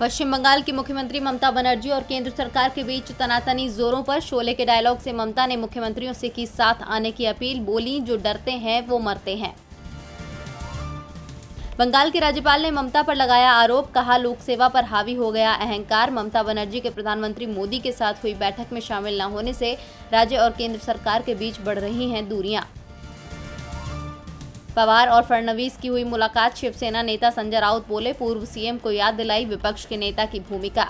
पश्चिम बंगाल की मुख्यमंत्री ममता बनर्जी और केंद्र सरकार के बीच तनातनी जोरों पर। शोले के डायलॉग से ममता ने मुख्यमंत्रियों से की साथ आने की अपील। बोली, जो डरते हैं वो मरते हैं। बंगाल के राज्यपाल ने ममता पर लगाया आरोप। कहा, लोक सेवा पर हावी हो गया अहंकार। ममता बनर्जी के प्रधानमंत्री मोदी के साथ हुई बैठक में शामिल न होने से राज्य और केंद्र सरकार के बीच बढ़ रही हैं दूरियां। पवार और फडणवीस की हुई मुलाकात। शिवसेना नेता संजय राउत बोले, पूर्व सीएम को याद दिलाई विपक्ष के नेता की भूमिका।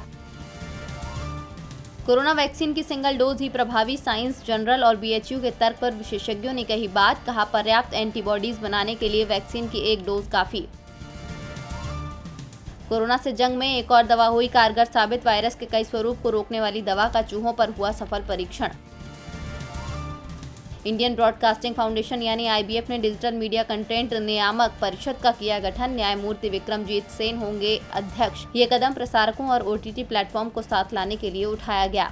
कोरोना वैक्सीन की सिंगल डोज ही प्रभावी। साइंस जर्नल और बीएचयू के तर्क पर विशेषज्ञों ने कही बात। कहा, पर्याप्त एंटीबॉडीज बनाने के लिए वैक्सीन की एक डोज काफी। कोरोना से जंग में एक और दवा हुई कारगर साबित। वायरस के कई स्वरूप को रोकने वाली दवा का चूहों पर हुआ सफल परीक्षण। इंडियन ब्रॉडकास्टिंग फाउंडेशन यानी आईबीएफ ने डिजिटल मीडिया कंटेंट नियामक परिषद का किया गठन। न्यायमूर्ति विक्रमजीत सेन होंगे अध्यक्ष। ये कदम प्रसारकों और ओटीटी प्लेटफॉर्म को साथ लाने के लिए उठाया गया।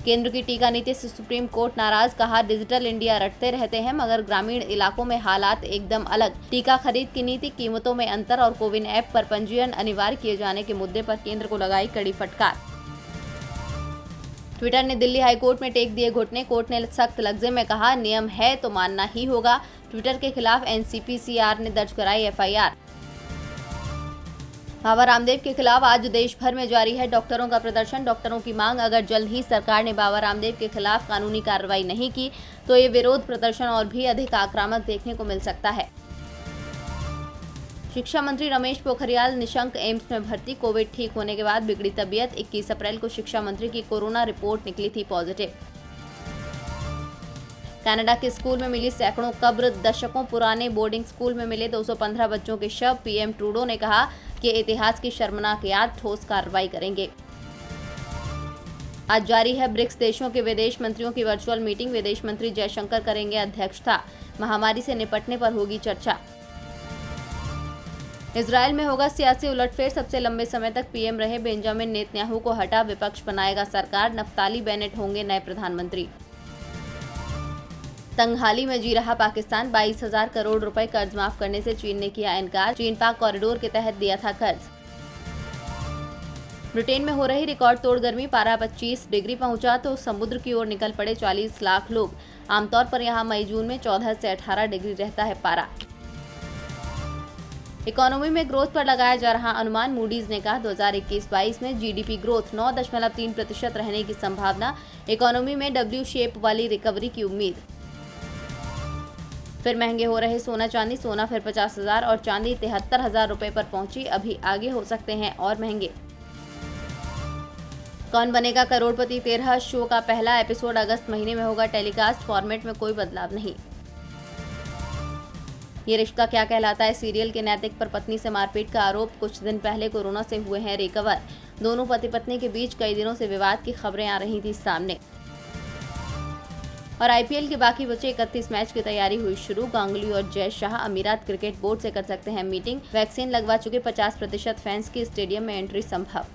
केंद्र की टीका नीति से सुप्रीम कोर्ट नाराज। कहा, डिजिटल इंडिया रटते रहते हैं मगर ग्रामीण इलाकों में हालात एकदम अलग। टीका खरीद की नीति, कीमतों में अंतर और कोविन ऐप पर पंजीयन अनिवार्य किए जाने के मुद्दे पर केंद्र को लगाई कड़ी फटकार। ट्विटर ने दिल्ली हाईकोर्ट में टेक दिए घुटने। कोर्ट ने सख्त लफ्ज़ों में कहा, नियम है तो मानना ही होगा। ट्विटर के खिलाफ एनसीपीसीआर ने दर्ज कराई एफआईआर। बाबा रामदेव के खिलाफ आज देश भर में जारी है डॉक्टरों का प्रदर्शन। डॉक्टरों की मांग, अगर जल्द ही सरकार ने बाबा रामदेव के खिलाफ कानूनी कार्रवाई नहीं की तो ये विरोध प्रदर्शन और भी अधिक आक्रामक देखने को मिल सकता है। शिक्षा मंत्री रमेश पोखरियाल निशंक एम्स में भर्ती। कोविड ठीक होने के बाद बिगड़ी तबीयत। 21 अप्रैल को शिक्षा मंत्री की कोरोना रिपोर्ट निकली थी पॉजिटिव। कनाडा के स्कूल में मिली सैकड़ों कब्र। दशकों पुराने बोर्डिंग स्कूल में मिले 215 बच्चों के शव। पीएम ट्रूडो ने कहा कि इतिहास की शर्मनाक याद, ठोस कार्रवाई करेंगे। आज जारी है ब्रिक्स देशों के विदेश मंत्रियों की वर्चुअल मीटिंग। विदेश मंत्री जयशंकर करेंगे अध्यक्षता। महामारी से निपटने पर होगी चर्चा। इजरायल में होगा सियासी उलटफेर। सबसे लंबे समय तक पीएम रहे बेंजामिन नेतन्याहू को हटा विपक्ष बनाएगा सरकार। नफ्ताली बेनेट होंगे नए प्रधानमंत्री। तंगहाली में जी रहा पाकिस्तान। 22,000 करोड़ रुपए कर्ज माफ करने से चीन ने किया इनकार। चीन पाक कॉरिडोर के तहत दिया था कर्ज। ब्रिटेन में हो रही रिकॉर्ड तोड़ गर्मी। पारा 25 डिग्री पहुंचा तो समुद्र की ओर निकल पड़े 40 लाख लोग। आमतौर पर यहां मई जून में 14 से 18 डिग्री रहता है पारा। इकोनॉमी में ग्रोथ पर लगाया जा रहा अनुमान। मूडीज ने कहा 2021-22 में जीडीपी ग्रोथ 9.3% रहने की संभावना। इकोनॉमी में डब्ल्यू शेप वाली रिकवरी की उम्मीद। फिर महंगे हो रहे सोना चांदी। सोना फिर 50,000 और चांदी 73,000 रुपए पर पहुंची। अभी आगे हो सकते हैं और महंगे। कौन बनेगा करोड़पति 13 शो का पहला एपिसोड अगस्त महीने में होगा टेलीकास्ट। फॉर्मेट में कोई बदलाव नहीं। ये रिश्ता क्या कहलाता है सीरियल के नैतिक पर पत्नी से मारपीट का आरोप। कुछ दिन पहले कोरोना से हुए हैं रिकवर। दोनों पति पत्नी के बीच कई दिनों से विवाद की खबरें आ रही थी सामने। और आईपीएल के बाकी बचे 31 मैच की तैयारी हुई शुरू। गांगुली और जय शाह अमीरात क्रिकेट बोर्ड से कर सकते हैं मीटिंग। वैक्सीन लगवा चुके 50% फैंस की स्टेडियम में एंट्री संभव।